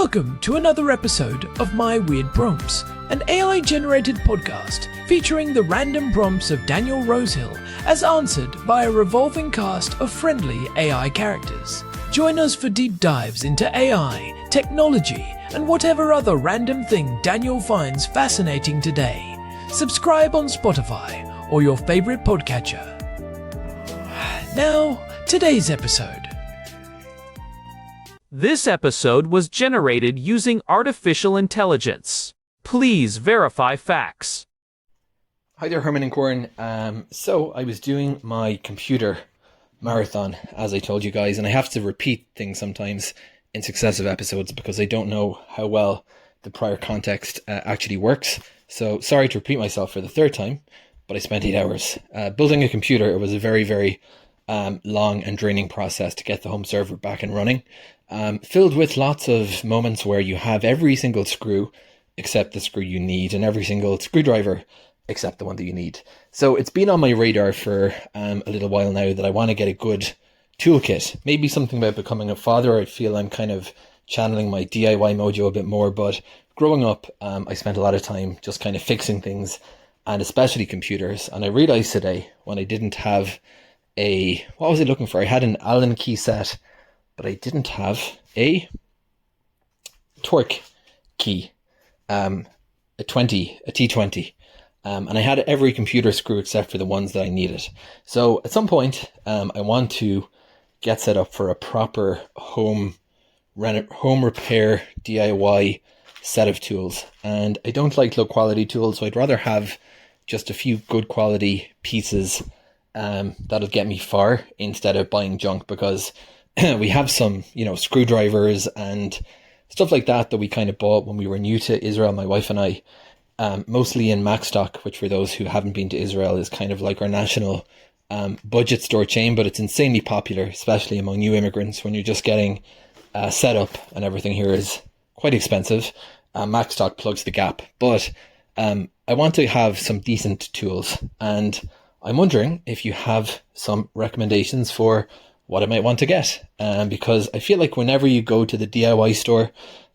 Welcome to another episode of My Weird Prompts, an AI-generated podcast featuring the random prompts of Daniel Rosehill as answered by a revolving cast of friendly AI characters. Join us for deep dives into AI, technology, and whatever other random thing Daniel finds fascinating today. Subscribe on Spotify or your favorite podcatcher. Now, today's episode. This episode was generated using artificial intelligence. Please verify facts. Hi there, Herman and Corin. So I was doing my computer marathon, as I told you guys, and I have to repeat things sometimes in successive episodes because I don't know how well the prior context actually works. So sorry to repeat myself for the third time, but I spent 8 hours building a computer. It was a very, very long and draining process to get the home server back and running. Filled with lots of moments where you have every single screw except the screw you need and every single screwdriver except the one that you need. So it's been on my radar for a little while now that I want to get a good toolkit. Maybe something about becoming a father. I feel I'm kind of channeling my DIY mojo a bit more, but growing up, I spent a lot of time just kind of fixing things, and especially computers. And I realized today when I didn't have what was I looking for? I had an Allen key set, but I didn't have a torque key, a T20. And I had every computer screw except for the ones that I needed. So at some point, I want to get set up for a proper home repair DIY set of tools. And I don't like low quality tools, so I'd rather have just a few good quality pieces that'll get me far instead of buying junk, because we have some, screwdrivers and stuff like that we kind of bought when we were new to Israel, my wife and I, mostly in Macstock, which for those who haven't been to Israel is kind of like our national budget store chain, but it's insanely popular, especially among new immigrants when you're just getting set up, and everything here is quite expensive. Macstock plugs the gap, but I want to have some decent tools, and I'm wondering if you have some recommendations for what I might want to get, because I feel like whenever you go to the DIY store,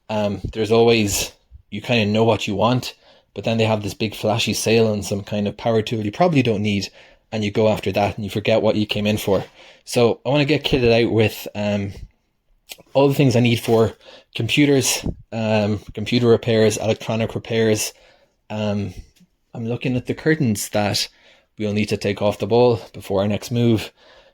there's always, you kind of know what you want, but then they have this big flashy sale on some kind of power tool you probably don't need, and you go after that and you forget what you came in for. So I want to get kitted out with all the things I need for computers, computer repairs, electronic repairs. I'm looking at the curtains that we'll need to take off the wall before our next move.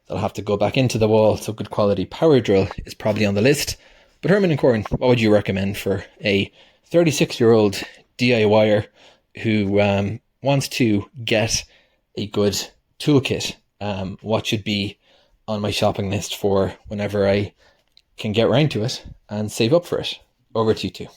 They'll have to go back into the wall, so good quality power drill is probably on the list. But Herman and Corin, what would you recommend for a 36-year-old DIYer who wants to get a good toolkit? What should be on my shopping list for whenever I can get round to it and save up for it? Over to you two.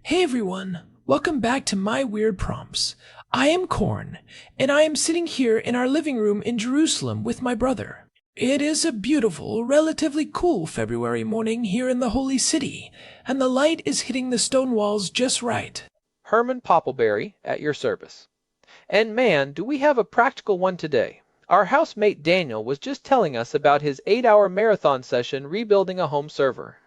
Hey everyone, welcome back to My Weird Prompts. I am Korn, and I am sitting here in our living room in Jerusalem with my brother. It is a beautiful, relatively cool February morning here in the Holy City, and the light is hitting the stone walls just right. Herman Poppleberry at your service. And man, do we have a practical one today. Our housemate Daniel was just telling us about his 8-hour marathon session rebuilding a home server.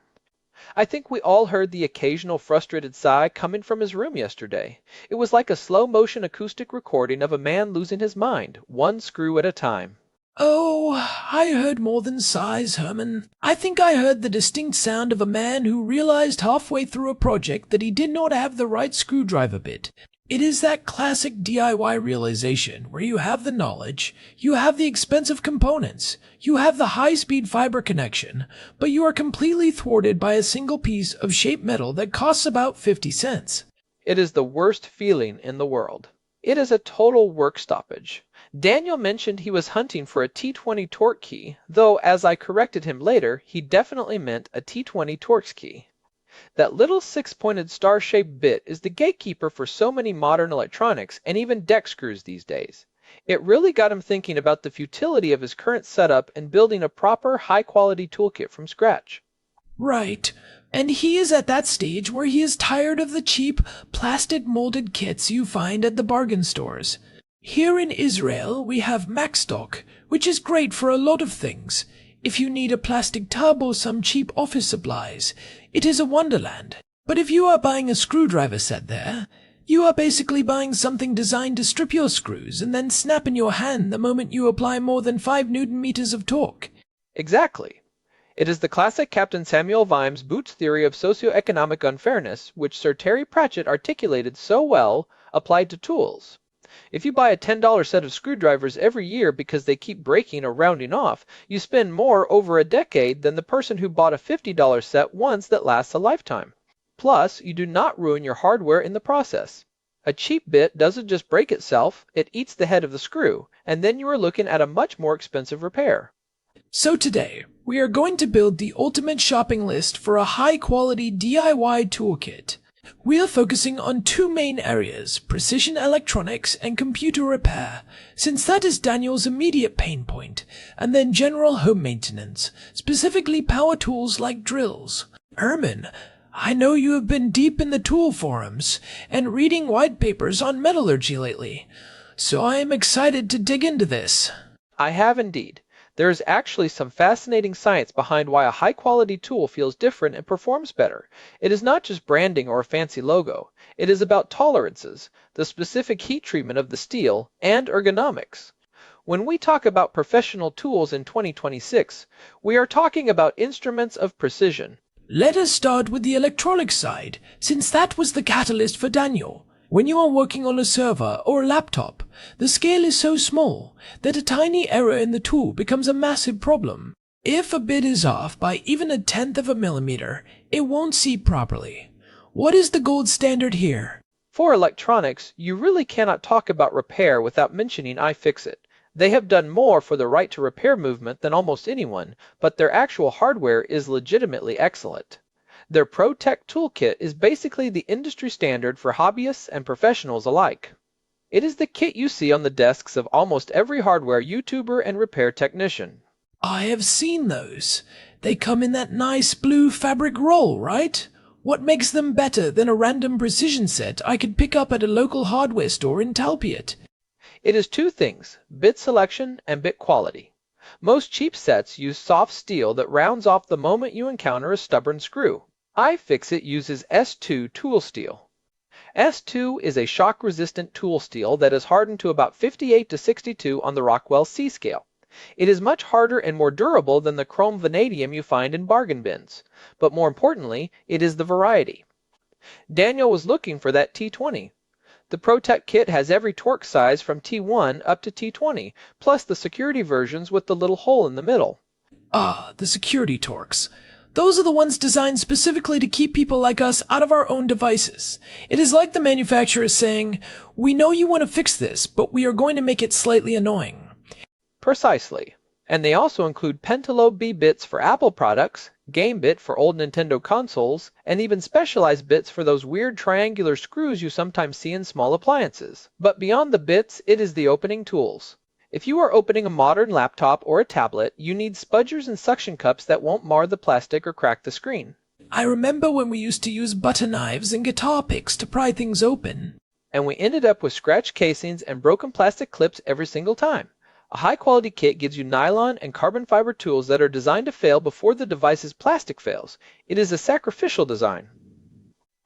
I think we all heard the occasional frustrated sigh coming from his room yesterday. It was like a slow-motion acoustic recording of a man losing his mind, one screw at a time. Oh, I heard more than sighs, Herman. I think I heard the distinct sound of a man who realized halfway through a project that he did not have the right screwdriver bit. It is that classic DIY realization where you have the knowledge, you have the expensive components, you have the high-speed fiber connection, but you are completely thwarted by a single piece of shaped metal that costs about 50 cents. It is the worst feeling in the world. It is a total work stoppage. Daniel mentioned he was hunting for a T20 torque key, though as I corrected him later, he definitely meant a T20 Torx key. That little six-pointed star-shaped bit is the gatekeeper for so many modern electronics and even deck screws these days. It really got him thinking about the futility of his current setup and building a proper, high-quality toolkit from scratch. Right. And he is at that stage where he is tired of the cheap, plastic-molded kits you find at the bargain stores. Here in Israel, we have Macstock, which is great for a lot of things. If you need a plastic tub or some cheap office supplies, it is a wonderland. But if you are buying a screwdriver set there, you are basically buying something designed to strip your screws and then snap in your hand the moment you apply more than 5 Newton meters of torque. Exactly. It is the classic Captain Samuel Vimes' Boots theory of socioeconomic unfairness, which Sir Terry Pratchett articulated so well, applied to tools. If you buy a $10 set of screwdrivers every year because they keep breaking or rounding off, you spend more over a decade than the person who bought a $50 set once that lasts a lifetime. Plus, you do not ruin your hardware in the process. A cheap bit doesn't just break itself, it eats the head of the screw, and then you are looking at a much more expensive repair. So today, we are going to build the ultimate shopping list for a high-quality DIY toolkit. We are focusing on 2 main areas, precision electronics and computer repair, since that is Daniel's immediate pain point, and then general home maintenance, specifically power tools like drills. Herman, I know you have been deep in the tool forums and reading white papers on metallurgy lately, so I am excited to dig into this. I have indeed. There is actually some fascinating science behind why a high-quality tool feels different and performs better. It is not just branding or a fancy logo. It is about tolerances, the specific heat treatment of the steel, and ergonomics. When we talk about professional tools in 2026, we are talking about instruments of precision. Let us start with the electronic side, since that was the catalyst for Daniel. When you are working on a server or a laptop, the scale is so small that a tiny error in the tool becomes a massive problem. If a bit is off by even 1/10 of a millimeter, it won't see properly. What is the gold standard here? For electronics, you really cannot talk about repair without mentioning iFixit. They have done more for the right to repair movement than almost anyone, but their actual hardware is legitimately excellent. Their ProTech Toolkit is basically the industry standard for hobbyists and professionals alike. It is the kit you see on the desks of almost every hardware YouTuber and repair technician. I have seen those. They come in that nice blue fabric roll, right? What makes them better than a random precision set I could pick up at a local hardware store in Talpiot? It is 2 things, bit selection and bit quality. Most cheap sets use soft steel that rounds off the moment you encounter a stubborn screw. iFixit uses S2 tool steel. S2 is a shock-resistant tool steel that is hardened to about 58 to 62 on the Rockwell C scale. It is much harder and more durable than the chrome vanadium you find in bargain bins, but more importantly, it is the variety. Daniel was looking for that T20. The ProTech kit has every torque size from T1 up to T20, plus the security versions with the little hole in the middle. Ah, the security torques. Those are the ones designed specifically to keep people like us out of our own devices. It is like the manufacturer saying, we know you want to fix this, but we are going to make it slightly annoying. Precisely. And they also include pentalobe B bits for Apple products, game bit for old Nintendo consoles, and even specialized bits for those weird triangular screws you sometimes see in small appliances. But beyond the bits, it is the opening tools. If you are opening a modern laptop or a tablet, you need spudgers and suction cups that won't mar the plastic or crack the screen. I remember when we used to use butter knives and guitar picks to pry things open. And we ended up with scratched casings and broken plastic clips every single time. A high-quality kit gives you nylon and carbon fiber tools that are designed to fail before the device's plastic fails. It is a sacrificial design.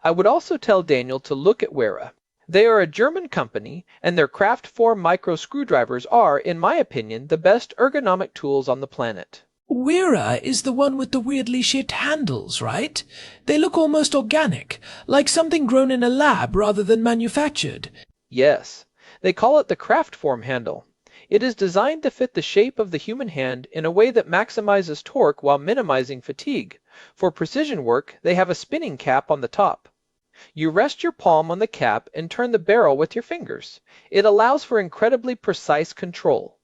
I would also tell Daniel to look at Wera. They are a German company, and their craft form micro screwdrivers are, in my opinion, the best ergonomic tools on the planet. Wera is the one with the weirdly shaped handles, right? They look almost organic, like something grown in a lab rather than manufactured. Yes, they call it the craft form handle. It is designed to fit the shape of the human hand in a way that maximizes torque while minimizing fatigue. For precision work, they have a spinning cap on the top. You rest your palm on the cap and turn the barrel with your fingers. It allows for incredibly precise control.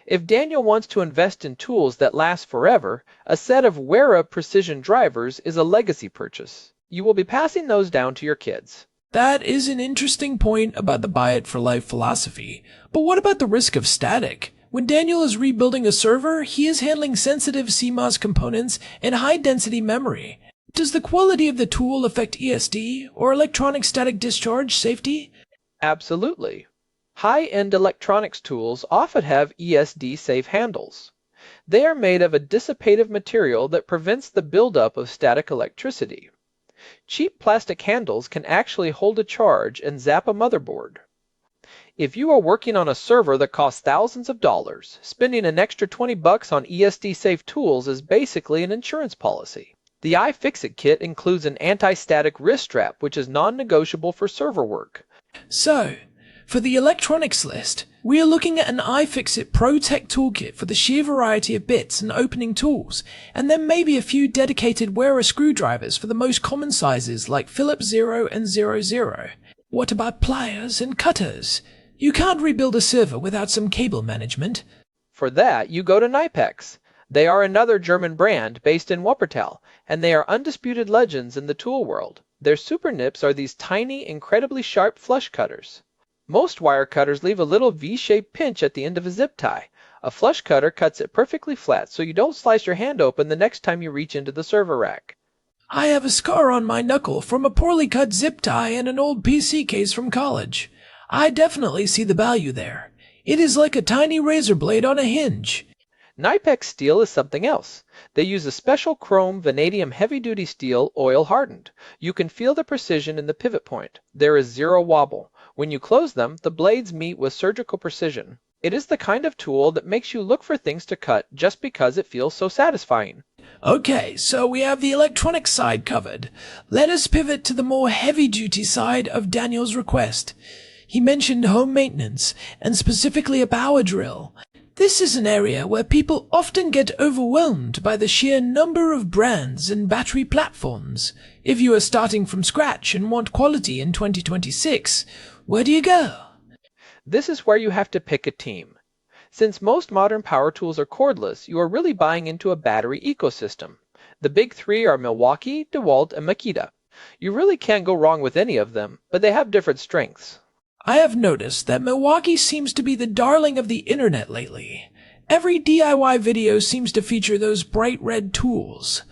If Daniel wants to invest in tools that last forever, a set of Wera precision drivers is a legacy purchase. You will be passing those down to your kids. That is an interesting point about the buy it for life philosophy. But what about the risk of static? When Daniel is rebuilding a server, he is handling sensitive CMOS components and high-density memory. Does the quality of the tool affect ESD or electronic static discharge safety? Absolutely. High-end electronics tools often have ESD-safe handles. They are made of a dissipative material that prevents the buildup of static electricity. Cheap plastic handles can actually hold a charge and zap a motherboard. If you are working on a server that costs thousands of dollars, spending an extra $20 on ESD-safe tools is basically an insurance policy. The iFixit kit includes an anti-static wrist strap, which is non-negotiable for server work. So, for the electronics list, we are looking at an iFixit Pro Tech Toolkit for the sheer variety of bits and opening tools, and then maybe a few dedicated Wera screwdrivers for the most common sizes like Phillips 0 and 00. What about pliers and cutters? You can't rebuild a server without some cable management. For that, you go to Knipex. They are another German brand based in Wuppertal, and they are undisputed legends in the tool world. Their super nips are these tiny, incredibly sharp flush cutters. Most wire cutters leave a little V-shaped pinch at the end of a zip tie. A flush cutter cuts it perfectly flat so you don't slice your hand open the next time you reach into the server rack. I have a scar on my knuckle from a poorly cut zip tie and an old PC case from college. I definitely see the value there. It is like a tiny razor blade on a hinge. Knipex steel is something else. They use a special chrome vanadium heavy-duty steel, oil hardened. You can feel the precision in the pivot point. There is zero wobble. When you close them, the blades meet with surgical precision. It is the kind of tool that makes you look for things to cut just because it feels so satisfying. Okay, so we have the electronic side covered. Let us pivot to the more heavy-duty side of Daniel's request. He mentioned home maintenance, and specifically a power drill. This is an area where people often get overwhelmed by the sheer number of brands and battery platforms. If you are starting from scratch and want quality in 2026, where do you go? This is where you have to pick a team. Since most modern power tools are cordless, you are really buying into a battery ecosystem. The big three are Milwaukee, DeWalt, and Makita. You really can't go wrong with any of them, but they have different strengths. I have noticed that Milwaukee seems to be the darling of the internet lately. Every DIY video seems to feature those bright red tools.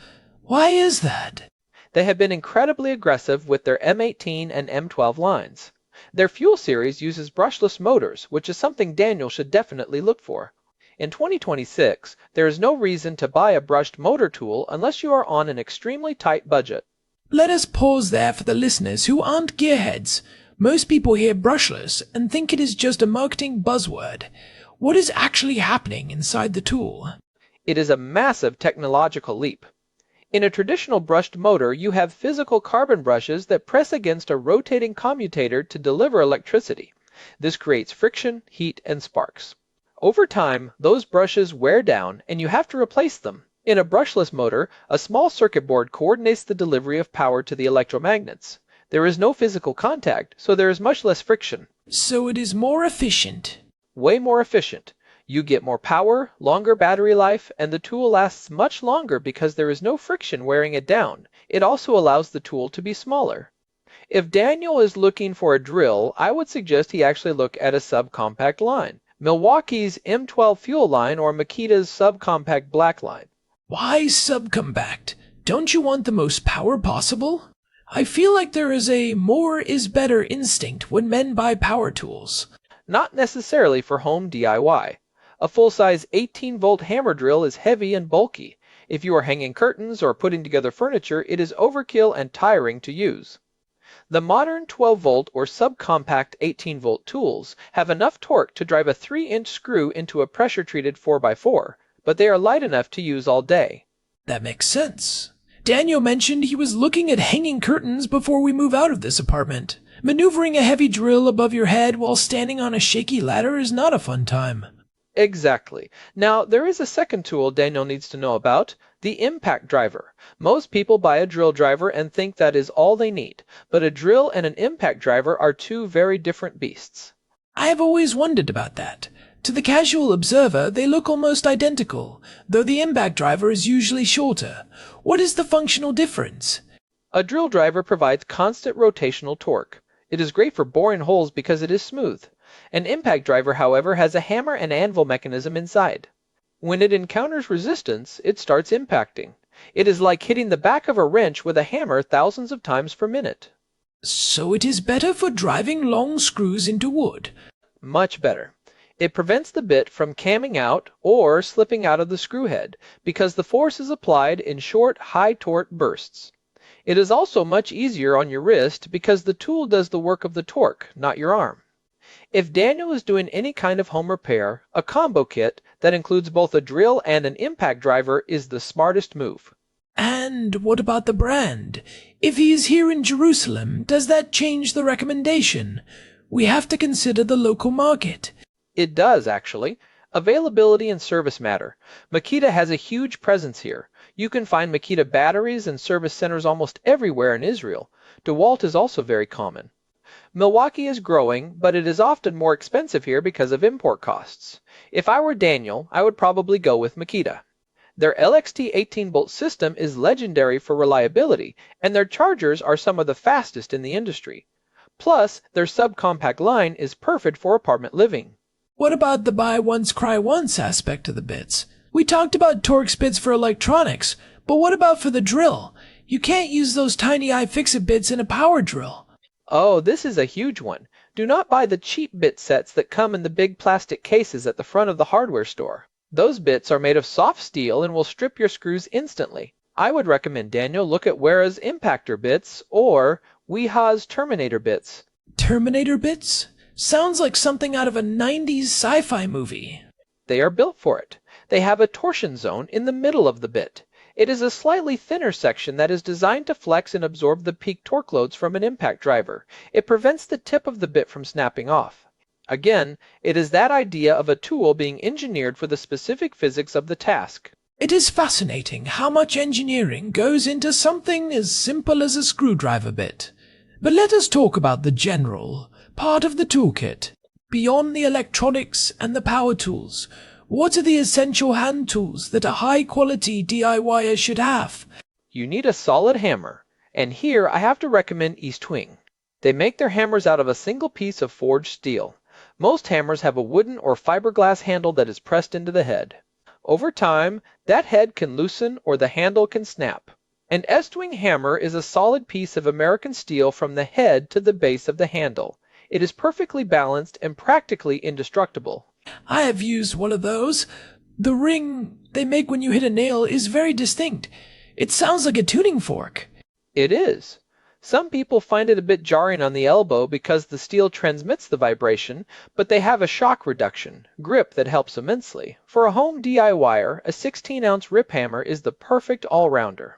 Why is that? They have been incredibly aggressive with their M18 and M12 lines. Their fuel series uses brushless motors, which is something Daniel should definitely look for. In 2026, there is no reason to buy a brushed motor tool unless you are on an extremely tight budget. Let us pause there for the listeners who aren't gearheads. Most people hear brushless and think it is just a marketing buzzword. What is actually happening inside the tool? It is a massive technological leap. In a traditional brushed motor, you have physical carbon brushes that press against a rotating commutator to deliver electricity. This creates friction, heat, and sparks. Over time, those brushes wear down and you have to replace them. In a brushless motor, a small circuit board coordinates the delivery of power to the electromagnets. There is no physical contact, so there is much less friction. So it is more efficient. Way more efficient. You get more power, longer battery life, and the tool lasts much longer because there is no friction wearing it down. It also allows the tool to be smaller. If Daniel is looking for a drill, I would suggest he actually look at a subcompact line. Milwaukee's M12 fuel line or Makita's subcompact black line. Why subcompact? Don't you want the most power possible? I feel like there is a more is better instinct when men buy power tools. Not necessarily for home DIY. A full-size 18-volt hammer drill is heavy and bulky. If you are hanging curtains or putting together furniture, it is overkill and tiring to use. The modern 12-volt or subcompact 18-volt tools have enough torque to drive a 3-inch screw into a pressure-treated 4x4, but they are light enough to use all day. That makes sense. Daniel mentioned he was looking at hanging curtains before we move out of this apartment. Maneuvering a heavy drill above your head while standing on a shaky ladder is not a fun time. Exactly. Now, there is a second tool Daniel needs to know about, the impact driver. Most people buy a drill driver and think that is all they need, but a drill and an impact driver are two very different beasts. I have always wondered about that. To the casual observer, they look almost identical, though the impact driver is usually shorter. What is the functional difference? A drill driver provides constant rotational torque. It is great for boring holes because it is smooth. An impact driver, however, has a hammer and anvil mechanism inside. When it encounters resistance, it starts impacting. It is like hitting the back of a wrench with a hammer thousands of times per minute. So it is better for driving long screws into wood. Much better. It prevents the bit from camming out or slipping out of the screw head because the force is applied in short, high-torque bursts. It is also much easier on your wrist because the tool does the work of the torque, not your arm. If Daniel is doing any kind of home repair, a combo kit that includes both a drill and an impact driver is the smartest move. And what about the brand? If he is here in Jerusalem, does that change the recommendation? We have to consider the local market. It does, actually. Availability and service matter. Makita has a huge presence here. You can find Makita batteries and service centers almost everywhere in Israel. DeWalt is also very common. Milwaukee is growing, but it is often more expensive here because of import costs. If I were Daniel, I would probably go with Makita. Their LXT 18-volt system is legendary for reliability, and their chargers are some of the fastest in the industry. Plus, their subcompact line is perfect for apartment living. What about the buy once, cry once aspect of the bits? We talked about Torx bits for electronics, but what about for the drill? You can't use those tiny iFixit bits in a power drill. Oh, this is a huge one. Do not buy the cheap bit sets that come in the big plastic cases at the front of the hardware store. Those bits are made of soft steel and will strip your screws instantly. I would recommend Daniel look at Wera's Impactor bits or Weha's Terminator bits. Terminator bits? Sounds like something out of a 90s sci-fi movie. They are built for it. They have a torsion zone in the middle of the bit. It is a slightly thinner section that is designed to flex and absorb the peak torque loads from an impact driver. It prevents the tip of the bit from snapping off. Again, it is that idea of a tool being engineered for the specific physics of the task. It is fascinating how much engineering goes into something as simple as a screwdriver bit. But let us talk about the general part of the toolkit. Beyond the electronics and the power tools, what are the essential hand tools that a high-quality DIYer should have? You need a solid hammer, and here I have to recommend Eastwing. They make their hammers out of a single piece of forged steel. Most hammers have a wooden or fiberglass handle that is pressed into the head. Over time, that head can loosen or the handle can snap. An Estwing hammer is a solid piece of American steel from the head to the base of the handle. It is perfectly balanced and practically indestructible. I have used one of those. The ring they make when you hit a nail is very distinct. It sounds like a tuning fork. It is. Some people find it a bit jarring on the elbow because the steel transmits the vibration, but they have a shock reduction, grip that helps immensely. For a home DIYer, a 16-ounce rip hammer is the perfect all-rounder.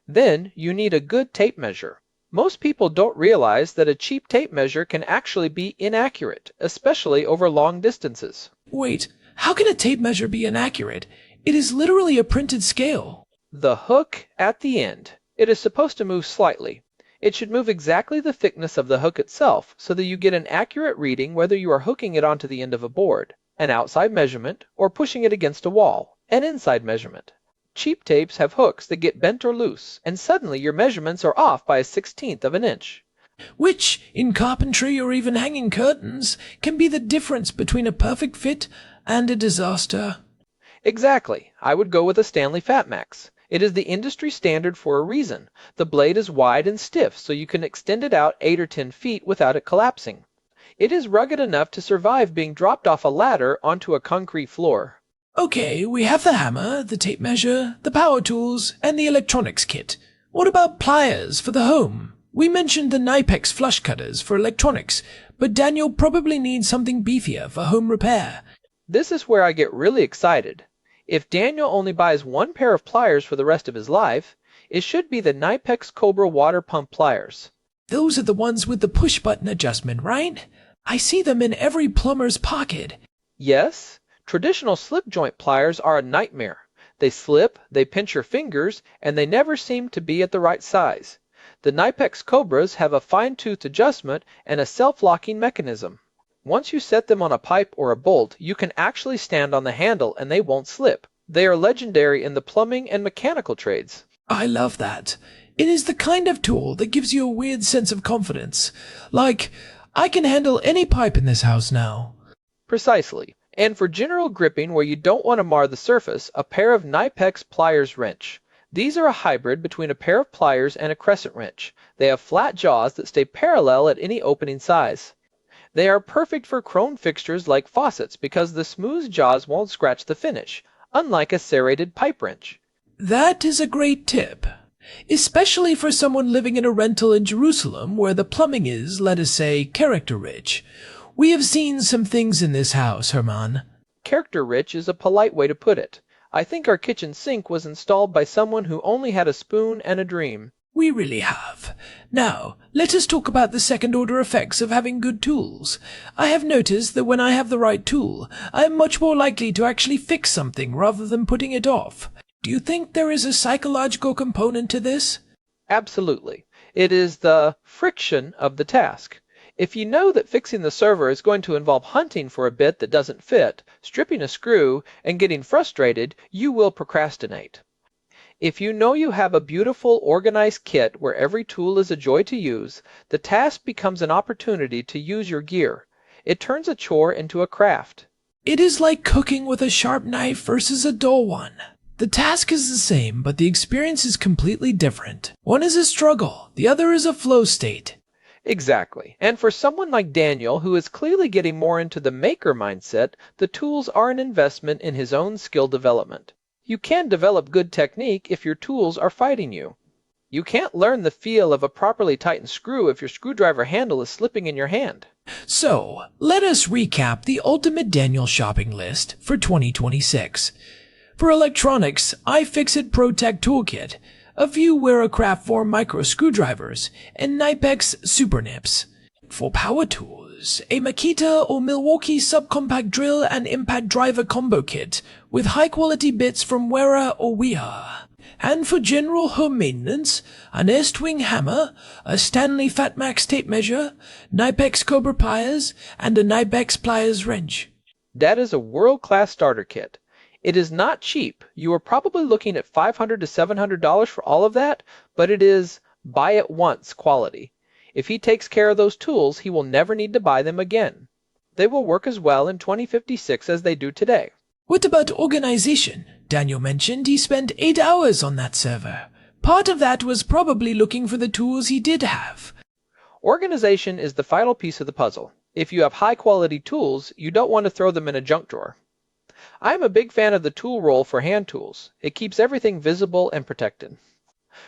Then you need a good tape measure. Most people don't realize that a cheap tape measure can actually be inaccurate, especially over long distances. Wait, how can a tape measure be inaccurate? It is literally a printed scale. The hook at the end. It is supposed to move slightly. It should move exactly the thickness of the hook itself so that you get an accurate reading whether you are hooking it onto the end of a board, an outside measurement, or pushing it against a wall, an inside measurement. Cheap tapes have hooks that get bent or loose, and suddenly your measurements are off by a 1/16 of an inch. Which, in carpentry or even hanging curtains, can be the difference between a perfect fit and a disaster. Exactly. I would go with a Stanley Fatmax. It is the industry standard for a reason. The blade is wide and stiff, so you can extend it out 8 or 10 feet without it collapsing. It is rugged enough to survive being dropped off a ladder onto a concrete floor. Okay, we have the hammer, the tape measure, the power tools, and the electronics kit. What about pliers for the home? We mentioned the Knipex flush cutters for electronics, but Daniel probably needs something beefier for home repair. This is where I get really excited. If Daniel only buys one pair of pliers for the rest of his life, it should be the Knipex Cobra water pump pliers. Those are the ones with the push-button adjustment, right? I see them in every plumber's pocket. Yes, traditional slip joint pliers are a nightmare. They slip, they pinch your fingers, and they never seem to be at the right size. The Knipex Cobras have a fine-tooth adjustment and a self-locking mechanism. Once you set them on a pipe or a bolt, you can actually stand on the handle and they won't slip. They are legendary in the plumbing and mechanical trades. I love that. It is the kind of tool that gives you a weird sense of confidence. Like, I can handle any pipe in this house now. Precisely. And for general gripping where you don't want to mar the surface, a pair of Knipex pliers wrench. These are a hybrid between a pair of pliers and a crescent wrench. They have flat jaws that stay parallel at any opening size. They are perfect for chrome fixtures like faucets because the smooth jaws won't scratch the finish, unlike a serrated pipe wrench. That is a great tip, especially for someone living in a rental in Jerusalem where the plumbing is, let us say, character-rich. We have seen some things in this house, Herman. Character-rich is a polite way to put it. I think our kitchen sink was installed by someone who only had a spoon and a dream. We really have. Now, let us talk about the second-order effects of having good tools. I have noticed that when I have the right tool, I am much more likely to actually fix something rather than putting it off. Do you think there is a psychological component to this? Absolutely. It is the friction of the task. If you know that fixing the server is going to involve hunting for a bit that doesn't fit, stripping a screw, and getting frustrated, you will procrastinate. If you know you have a beautiful, organized kit where every tool is a joy to use, the task becomes an opportunity to use your gear. It turns a chore into a craft. It is like cooking with a sharp knife versus a dull one. The task is the same, but the experience is completely different. One is a struggle, the other is a flow state. Exactly. And for someone like Daniel, who is clearly getting more into the maker mindset, the tools are an investment in his own skill development. You can develop good technique if your tools are fighting you. You can't learn the feel of a properly tightened screw if your screwdriver handle is slipping in your hand. So, let us recap the ultimate Daniel shopping list for 2026. For electronics, iFixit ProTech Toolkit, a few Wera Craft Form micro screwdrivers, and Knipex Super Nips. For power tools, a Makita or Milwaukee subcompact drill and impact driver combo kit with high-quality bits from Wera or Wera. And for general home maintenance, an S-Twing hammer, a Stanley Fatmax tape measure, Knipex Cobra pliers, and a Knipex pliers wrench. That is a world-class starter kit. It is not cheap. You are probably looking at $500 to $700 for all of that, but it is buy it once quality. If he takes care of those tools, he will never need to buy them again. They will work as well in 2056 as they do today. What about organization? Daniel mentioned he spent 8 hours on that server. Part of that was probably looking for the tools he did have. Organization is the final piece of the puzzle. If you have high-quality tools, you don't want to throw them in a junk drawer. I am a big fan of the tool roll for hand tools. It keeps everything visible and protected.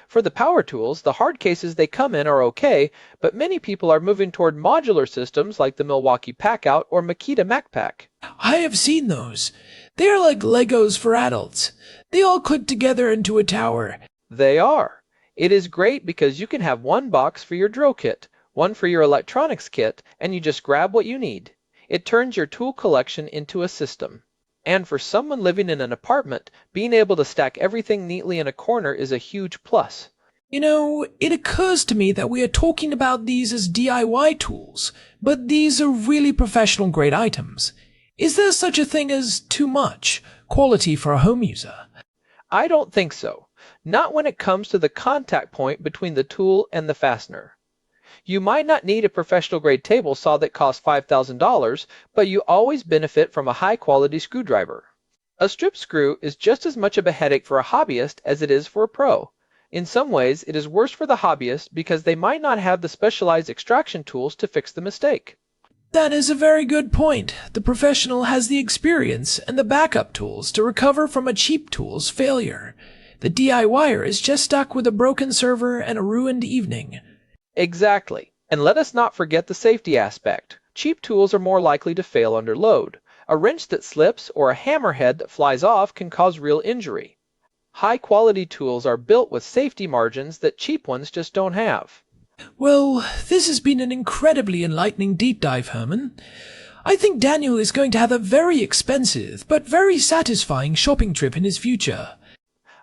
For the power tools, the hard cases they come in are okay, but many people are moving toward modular systems like the Milwaukee Packout or Makita MacPack. I have seen those. They are like Legos for adults. They all click together into a tower. They are. It is great because you can have one box for your drill kit, one for your electronics kit, and you just grab what you need. It turns your tool collection into a system. And for someone living in an apartment, being able to stack everything neatly in a corner is a huge plus. You know, it occurs to me that we are talking about these as DIY tools, but these are really professional-grade items. Is there such a thing as too much quality for a home user? I don't think so. Not when it comes to the contact point between the tool and the fastener. You might not need a professional-grade table saw that costs $5,000, but you always benefit from a high-quality screwdriver. A strip screw is just as much of a headache for a hobbyist as it is for a pro. In some ways, it is worse for the hobbyist because they might not have the specialized extraction tools to fix the mistake. That is a very good point. The professional has the experience and the backup tools to recover from a cheap tool's failure. The DIYer is just stuck with a broken server and a ruined evening. Exactly. And let us not forget the safety aspect. Cheap tools are more likely to fail under load. A wrench that slips or a hammerhead that flies off can cause real injury. High-quality tools are built with safety margins that cheap ones just don't have. Well, this has been an incredibly enlightening deep dive, Herman. I think Daniel is going to have a very expensive but very satisfying shopping trip in his future.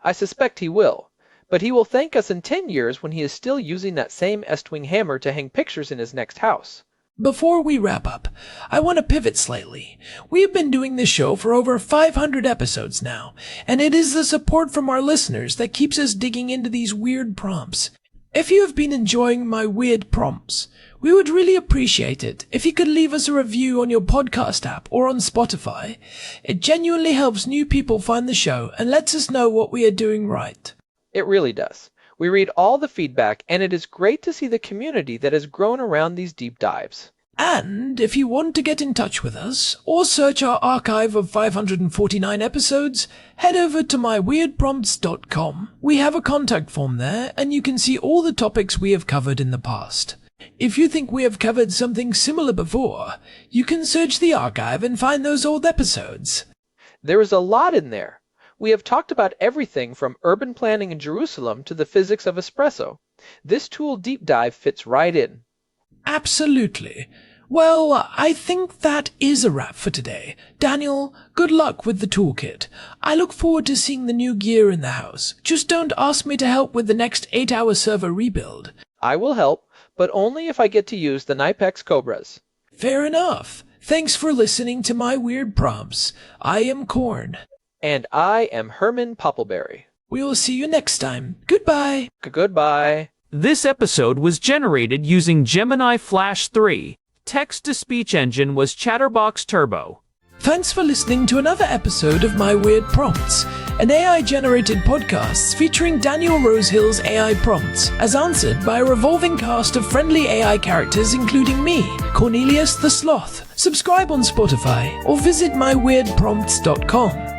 I suspect he will. But he will thank us in 10 years when he is still using that same S-Twing hammer to hang pictures in his next house. Before we wrap up, I want to pivot slightly. We have been doing this show for over 500 episodes now, and it is the support from our listeners that keeps us digging into these weird prompts. If you have been enjoying my weird prompts, we would really appreciate it if you could leave us a review on your podcast app or on Spotify. It genuinely helps new people find the show and lets us know what we are doing right. It really does. We read all the feedback, and it is great to see the community that has grown around these deep dives. And if you want to get in touch with us, or search our archive of 549 episodes, head over to myweirdprompts.com. We have a contact form there, and you can see all the topics we have covered in the past. If you think we have covered something similar before, you can search the archive and find those old episodes. There is a lot in there. We have talked about everything from urban planning in Jerusalem to the physics of espresso. This tool deep dive fits right in. Absolutely. Well, I think that is a wrap for today. Daniel, good luck with the toolkit. I look forward to seeing the new gear in the house. Just don't ask me to help with the next 8-hour server rebuild. I will help, but only if I get to use the Knipex Cobras. Fair enough. Thanks for listening to my weird prompts. I am Corn. And I am Herman Poppleberry. We will see you next time. Goodbye. Goodbye. This episode was generated using Gemini Flash 3. Text-to-speech engine was Chatterbox Turbo. Thanks for listening to another episode of My Weird Prompts, an AI-generated podcast featuring Daniel Rosehill's AI prompts, as answered by a revolving cast of friendly AI characters including me, Cornelius the Sloth. Subscribe on Spotify, or visit myweirdprompts.com.